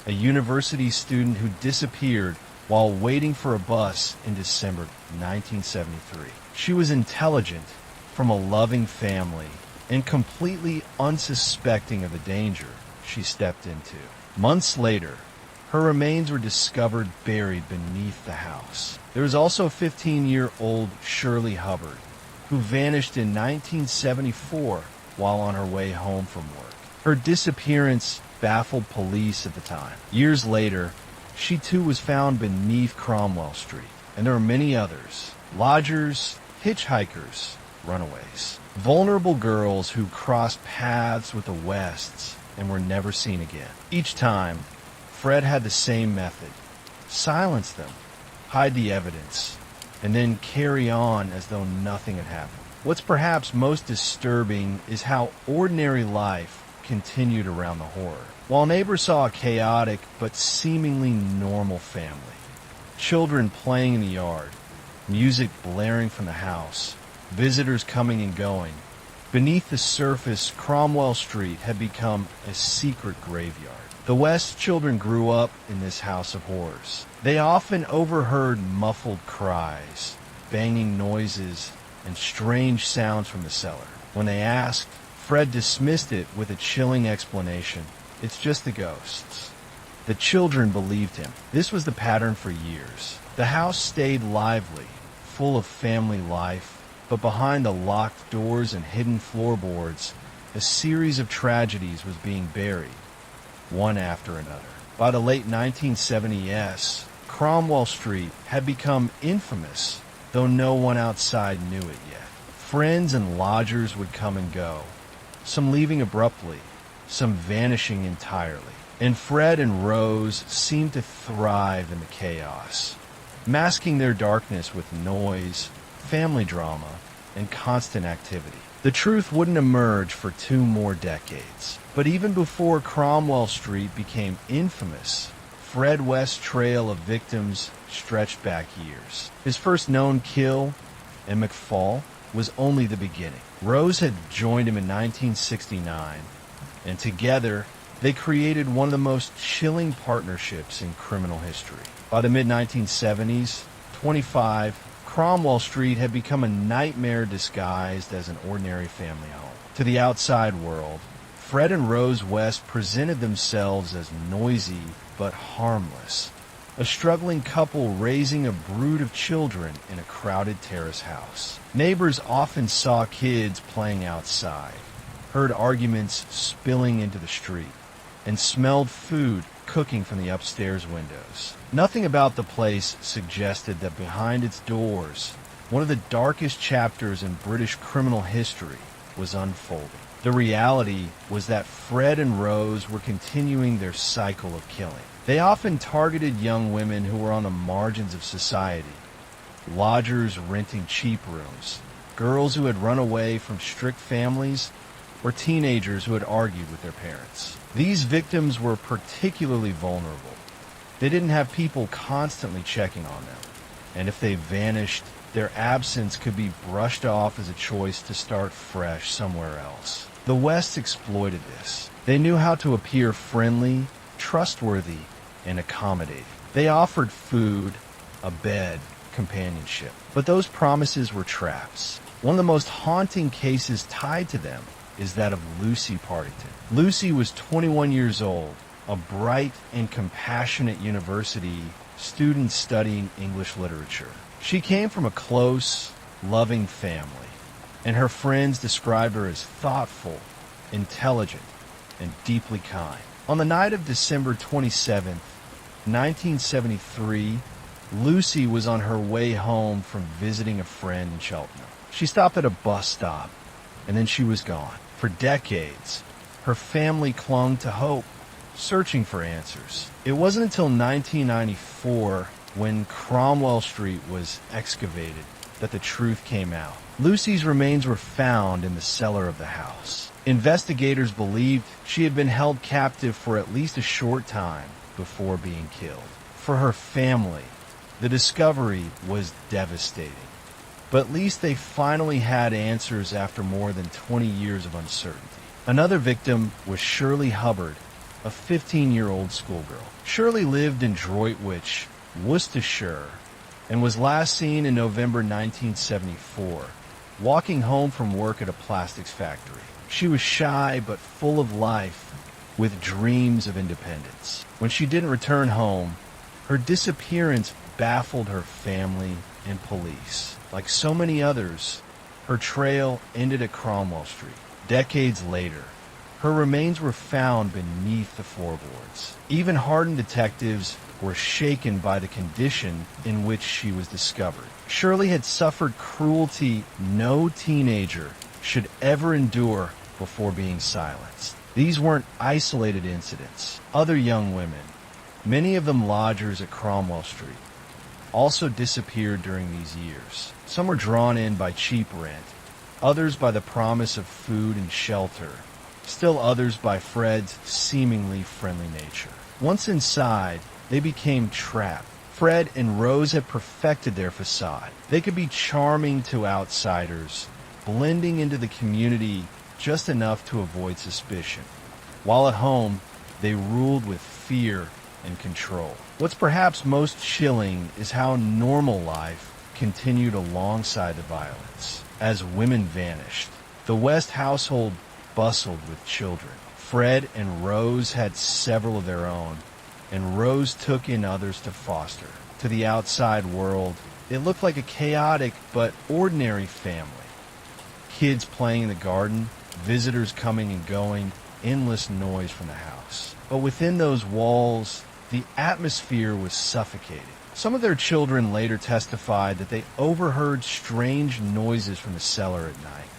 a university student who disappeared while waiting for a bus in December 1973. She was intelligent, from a loving family, and completely unsuspecting of the danger she stepped into. Months later, her remains were discovered buried beneath the house. There was also 15-year-old Shirley Hubbard, who vanished in 1974 while on her way home from work. Her disappearance baffled police at the time. Years later, she too was found beneath Cromwell Street, and there are many others. Lodgers, hitchhikers, runaways. Vulnerable girls who crossed paths with the Wests and were never seen again. Each time, Fred had the same method. Silence them, hide the evidence, and then carry on as though nothing had happened. What's perhaps most disturbing is how ordinary life continued around the horror. While neighbors saw a chaotic but seemingly normal family, children playing in the yard, music blaring from the house, visitors coming and going, beneath the surface, Cromwell Street had become a secret graveyard. The West children grew up in this house of horrors. They often overheard muffled cries, banging noises, and strange sounds from the cellar. When they asked, Fred dismissed it with a chilling explanation. It's just the ghosts. The children believed him. This was the pattern for years. The house stayed lively, full of family life, but behind the locked doors and hidden floorboards, a series of tragedies was being buried, one after another. By the late 1970s, Cromwell Street had become infamous, though no one outside knew it yet. Friends and lodgers would come and go, some leaving abruptly, some vanishing entirely. And Fred and Rose seemed to thrive in the chaos, masking their darkness with noise, family drama, and constant activity. The truth wouldn't emerge for 2 more decades. But even before Cromwell Street became infamous, Fred West's trail of victims stretched back years. His first known kill, in McFall, was only the beginning. Rose had joined him in 1969, and together they created one of the most chilling partnerships in criminal history. By the mid-1970s, 25, Cromwell Street had become a nightmare disguised as an ordinary family home. To the outside world, Fred and Rose West presented themselves as noisy but harmless, a struggling couple raising a brood of children in a crowded terrace house. Neighbors often saw kids playing outside, heard arguments spilling into the street, and smelled food cooking from the upstairs windows. Nothing about the place suggested that behind its doors, one of the darkest chapters in British criminal history was unfolding. The reality was that Fred and Rose were continuing their cycle of killing. They often targeted young women who were on the margins of society, lodgers renting cheap rooms, girls who had run away from strict families, or teenagers who had argued with their parents. These victims were particularly vulnerable. They didn't have people constantly checking on them, and if they vanished, their absence could be brushed off as a choice to start fresh somewhere else. The West exploited this. They knew how to appear friendly, trustworthy, and accommodating. They offered food, a bed, companionship. But those promises were traps. One of the most haunting cases tied to them is that of Lucy Partington. Lucy was 21 years old, a bright and compassionate university student studying English literature. She came from a close, loving family, and her friends described her as thoughtful, intelligent, and deeply kind. On the night of December 27th, 1973, Lucy was on her way home from visiting a friend in Cheltenham. She stopped at a bus stop, and then she was gone. For decades, her family clung to hope, searching for answers. It wasn't until 1994, when Cromwell Street was excavated, that the truth came out. Lucy's remains were found in the cellar of the house. Investigators believed she had been held captive for at least a short time before being killed. For her family, the discovery was devastating. But at least they finally had answers after more than 20 years of uncertainty. Another victim was Shirley Hubbard, a 15-year-old schoolgirl. Shirley lived in Droitwich, Worcestershire, and was last seen in November 1974, walking home from work at a plastics factory. She was shy but full of life, with dreams of independence. When she didn't return home, her disappearance baffled her family and police. Like so many others, her trail ended at Cromwell Street. Decades later, Her remains were found beneath the floorboards. Even hardened detectives were shaken by the condition in which she was discovered. Shirley had suffered cruelty no teenager should ever endure before being silenced. These weren't isolated incidents. Other young women, many of them lodgers at Cromwell Street, also disappeared during these years. Some were drawn in by cheap rent, others by the promise of food and shelter, still others by Fred's seemingly friendly nature. Once inside, they became trapped. Fred and Rose had perfected their facade. They could be charming to outsiders, blending into the community just enough to avoid suspicion. While at home, they ruled with fear and control. What's perhaps most chilling is how normal life continued alongside the violence. As women vanished, the West household bustled with children. Fred and Rose had several of their own, and Rose took in others to foster. To the outside world, it looked like a chaotic but ordinary family. Kids playing in the garden, visitors coming and going, endless noise from the house. But within those walls, the atmosphere was suffocating. Some of their children later testified that they overheard strange noises from the cellar at night.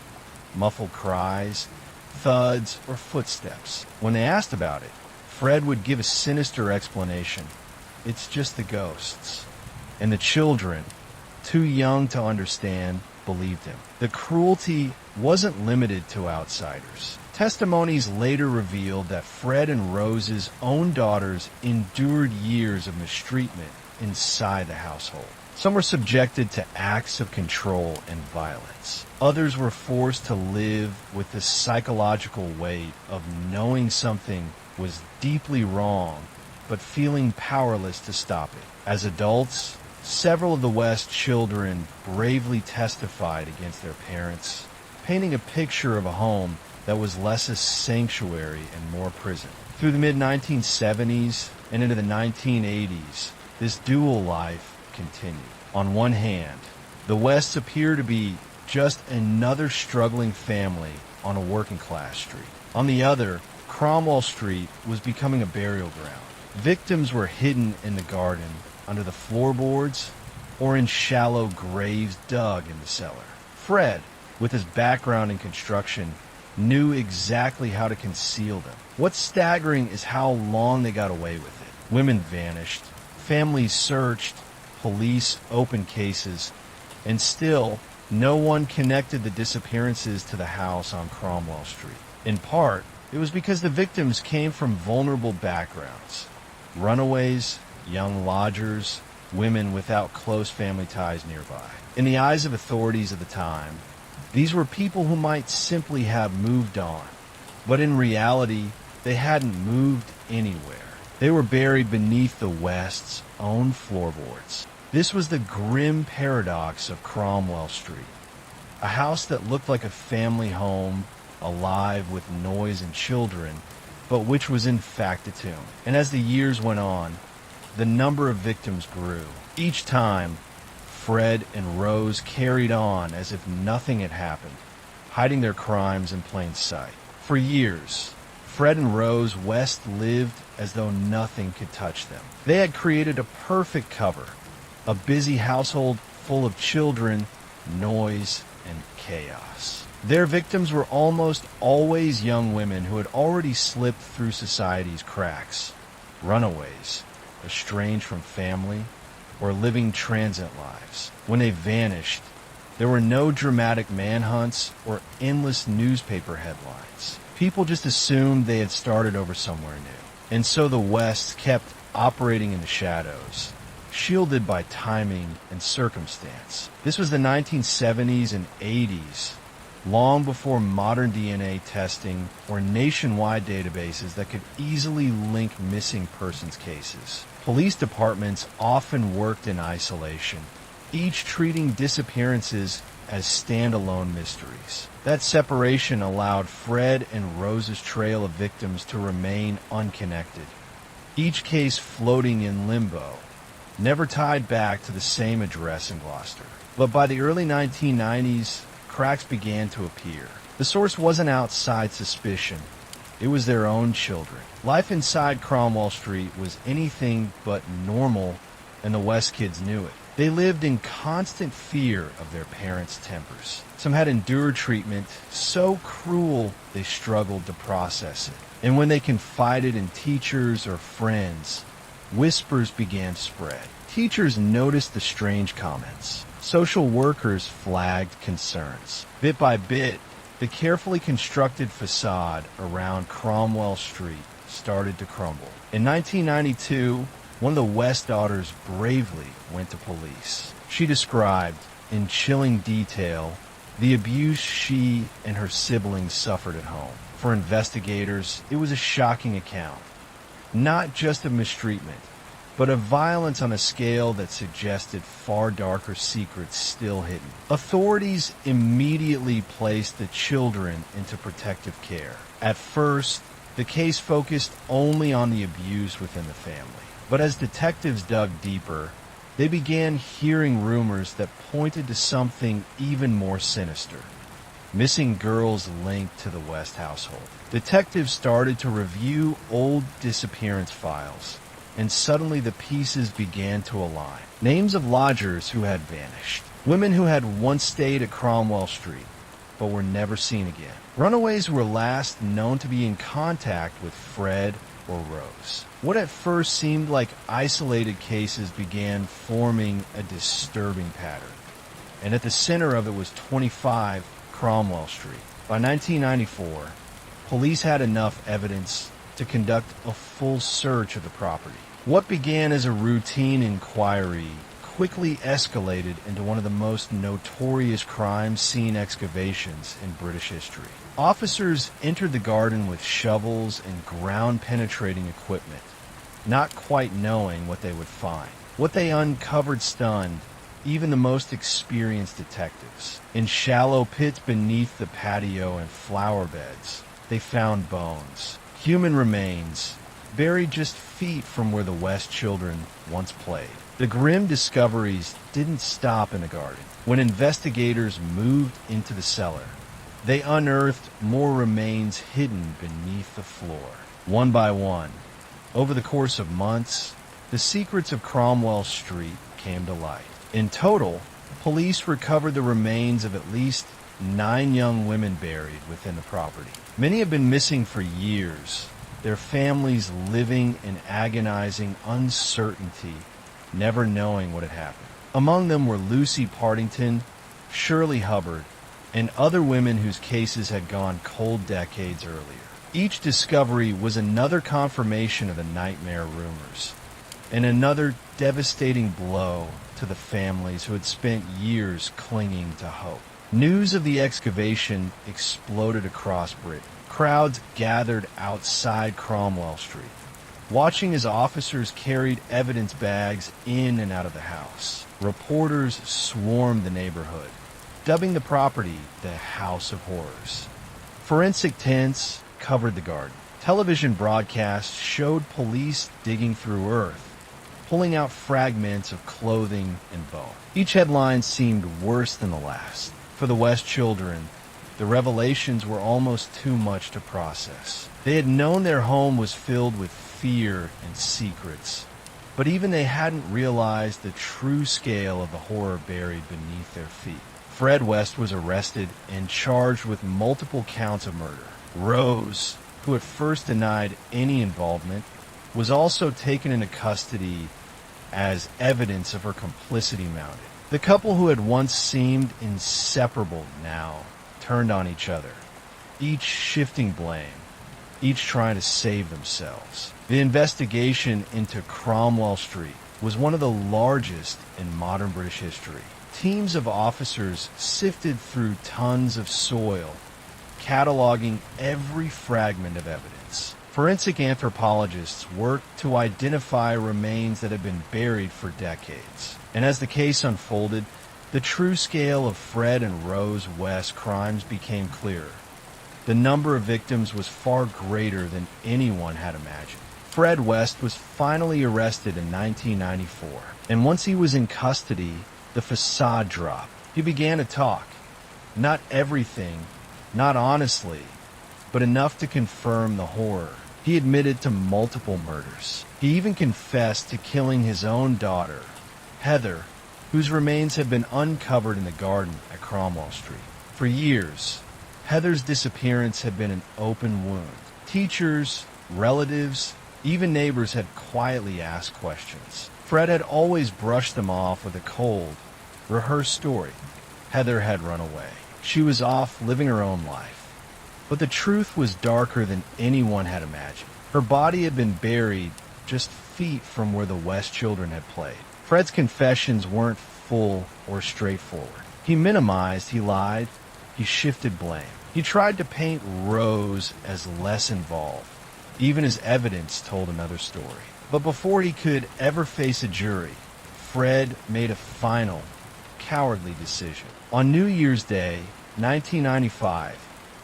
Muffled cries, thuds, or footsteps. When they asked about it, Fred would give a sinister explanation. It's just the ghosts. And the children, too young to understand, believed him. The cruelty wasn't limited to outsiders. Testimonies later revealed that Fred and Rose's own daughters endured years of mistreatment inside the household. Some were subjected to acts of control and violence. Others were forced to live with the psychological weight of knowing something was deeply wrong, but feeling powerless to stop it. As adults, several of the West's children bravely testified against their parents, painting a picture of a home that was less a sanctuary and more prison. Through the mid-1970s and into the 1980s, this dual life continued. On one hand, the Wests appear to be just another struggling family on a working-class street. On the other, Cromwell Street was becoming a burial ground. Victims were hidden in the garden, under the floorboards, or in shallow graves dug in the cellar. Fred, with his background in construction, knew exactly how to conceal them. What's staggering is how long they got away with it. Women vanished, families searched, police opened cases, and still, no one connected the disappearances to the house on Cromwell Street. In part, it was because the victims came from vulnerable backgrounds. Runaways, young lodgers, women without close family ties nearby. In the eyes of authorities at the time, these were people who might simply have moved on, but in reality, they hadn't moved anywhere. They were buried beneath the West's own floorboards. This was the grim paradox of Cromwell Street, a house that looked like a family home, alive with noise and children, but which was in fact a tomb. And as the years went on, the number of victims grew. Each time, Fred and Rose carried on as if nothing had happened, hiding their crimes in plain sight. For years, Fred and Rose West lived as though nothing could touch them. They had created a perfect cover, a busy household full of children, noise, and chaos. Their victims were almost always young women who had already slipped through society's cracks, runaways, estranged from family, or living transient lives. When they vanished, there were no dramatic manhunts or endless newspaper headlines. People just assumed they had started over somewhere new. And so the West kept operating in the shadows, shielded by timing and circumstance. This was the 1970s and 80s, long before modern DNA testing or nationwide databases that could easily link missing persons cases. Police departments often worked in isolation, each treating disappearances as standalone mysteries. That separation allowed Fred and Rose's trail of victims to remain unconnected, each case floating in limbo, never tied back to the same address in Gloucester. But by the early 1990s, cracks began to appear. The source wasn't outside suspicion. It was their own children. Life inside Cromwell Street was anything but normal, and the West kids knew it. They lived in constant fear of their parents' tempers. Some had endured treatment so cruel they struggled to process it. And when they confided in teachers or friends, whispers began to spread. Teachers noticed the strange comments. Social workers flagged concerns. Bit by bit, the carefully constructed facade around Cromwell Street started to crumble. In 1992, one of the West daughters bravely went to police. She described, in chilling detail, the abuse she and her siblings suffered at home. For investigators, it was a shocking account. Not just of mistreatment, but of violence on a scale that suggested far darker secrets still hidden. Authorities immediately placed the children into protective care. At first, the case focused only on the abuse within the family. But as detectives dug deeper, they began hearing rumors that pointed to something even more sinister. Missing girls linked to the West household. Detectives started to review old disappearance files, and suddenly the pieces began to align. Names of lodgers who had vanished. Women who had once stayed at Cromwell Street, but were never seen again. Runaways were last known to be in contact with Fred or Rose. What at first seemed like isolated cases began forming a disturbing pattern. And at the center of it was 25 Cromwell Street. By 1994, police had enough evidence to conduct a full search of the property. What began as a routine inquiry quickly escalated into one of the most notorious crime scene excavations in British history. Officers entered the garden with shovels and ground-penetrating equipment, not quite knowing what they would find. What they uncovered stunned even the most experienced detectives. In shallow pits beneath the patio and flower beds, they found bones, human remains, buried just feet from where the West children once played. The grim discoveries didn't stop in the garden. When investigators moved into the cellar, they unearthed more remains hidden beneath the floor. One by one, over the course of months, the secrets of Cromwell Street came to light. In total, police recovered the remains of at least 9 young women buried within the property. Many have been missing for years, their families living in agonizing uncertainty, never knowing what had happened. Among them were Lucy Partington, Shirley Hubbard, and other women whose cases had gone cold decades earlier. Each discovery was another confirmation of the nightmare rumors, and another devastating blow to the families who had spent years clinging to hope. News of the excavation exploded across Britain. Crowds gathered outside Cromwell Street, watching as officers carried evidence bags in and out of the house. Reporters swarmed the neighborhood, dubbing the property the House of Horrors. Forensic tents covered the garden. Television broadcasts showed police digging through earth, pulling out fragments of clothing and bone. Each headline seemed worse than the last. For the West children, the revelations were almost too much to process. They had known their home was filled with fear and secrets, but even they hadn't realized the true scale of the horror buried beneath their feet. Fred West was arrested and charged with multiple counts of murder. Rose, who at first denied any involvement, was also taken into custody as evidence of her complicity mounted. The couple who had once seemed inseparable now turned on each other, each shifting blame, each trying to save themselves. The investigation into Cromwell Street was one of the largest in modern British history. Teams of officers sifted through tons of soil, cataloging every fragment of evidence. Forensic anthropologists worked to identify remains that had been buried for decades. And as the case unfolded, the true scale of Fred and Rose West crimes became clearer. The number of victims was far greater than anyone had imagined. Fred West was finally arrested in 1994, and once he was in custody, the facade dropped. He began to talk. Not everything, not honestly, but enough to confirm the horror. He admitted to multiple murders. He even confessed to killing his own daughter, Heather, whose remains have been uncovered in the garden at Cromwell Street. For years, Heather's disappearance had been an open wound. Teachers, relatives, even neighbors had quietly asked questions. Fred had always brushed them off with a cold, rehearsed story. Heather had run away. She was off living her own life. But the truth was darker than anyone had imagined. Her body had been buried just feet from where the West children had played. Fred's confessions weren't full or straightforward. He minimized, he lied, he shifted blame. He tried to paint Rose as less involved. Even his evidence told another story. But before he could ever face a jury, Fred made a final, cowardly decision. On New Year's Day, 1995,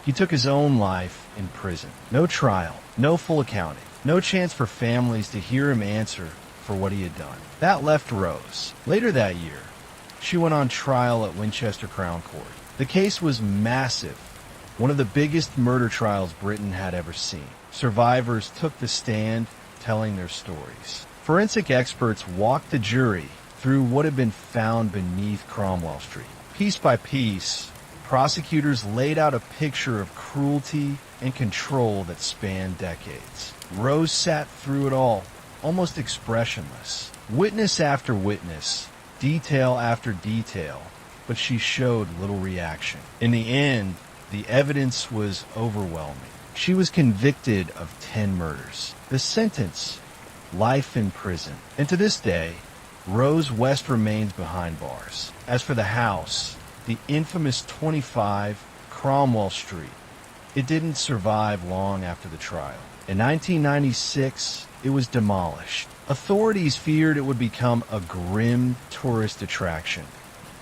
he took his own life in prison. No trial, no full accounting, no chance for families to hear him answer for what he had done. That left Rose. Later that year, she went on trial at Winchester Crown Court. The case was massive, one of the biggest murder trials Britain had ever seen. Survivors took the stand, telling their stories. Forensic experts walked the jury through what had been found beneath Cromwell Street. Piece by piece, prosecutors laid out a picture of cruelty and control that spanned decades. Rose sat through it all, almost expressionless. Witness after witness, detail after detail, but she showed little reaction. In the end, the evidence was overwhelming. She was convicted of 10 murders. The sentence, life in prison. And to this day, Rose West remains behind bars. As for the house, the infamous 25 Cromwell Street, it didn't survive long after the trial. In 1996, it was demolished. Authorities feared it would become a grim tourist attraction,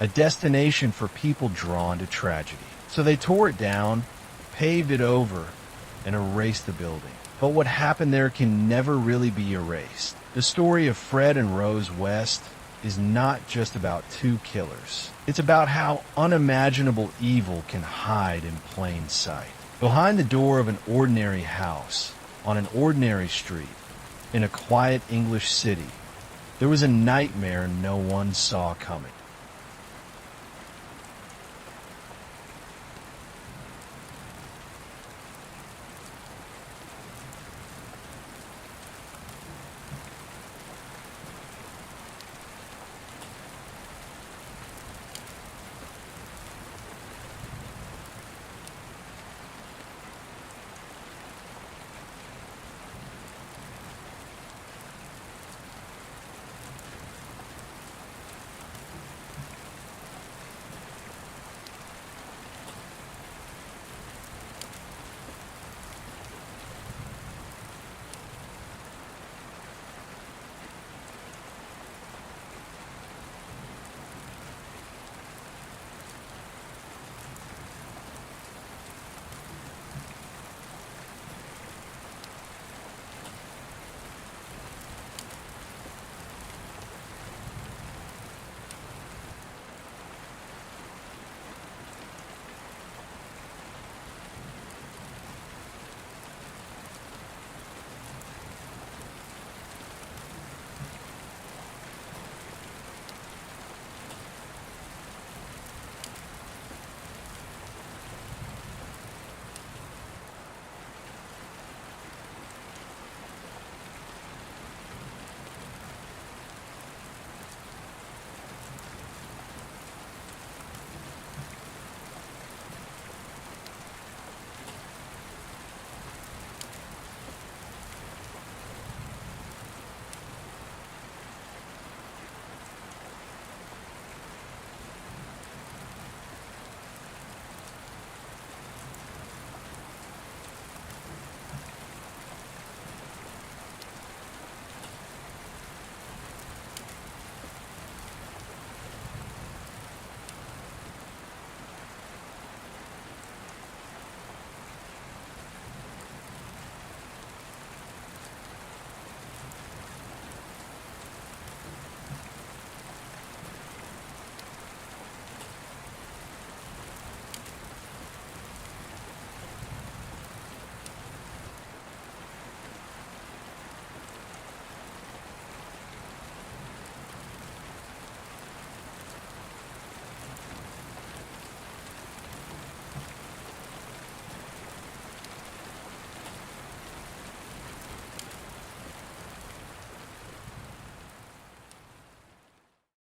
a destination for people drawn to tragedy. So they tore it down, paved it over, and erased the building. But what happened there can never really be erased. The story of Fred and Rose West is not just about two killers. It's about how unimaginable evil can hide in plain sight. Behind the door of an ordinary house, on an ordinary street, in a quiet English city, there was a nightmare no one saw coming.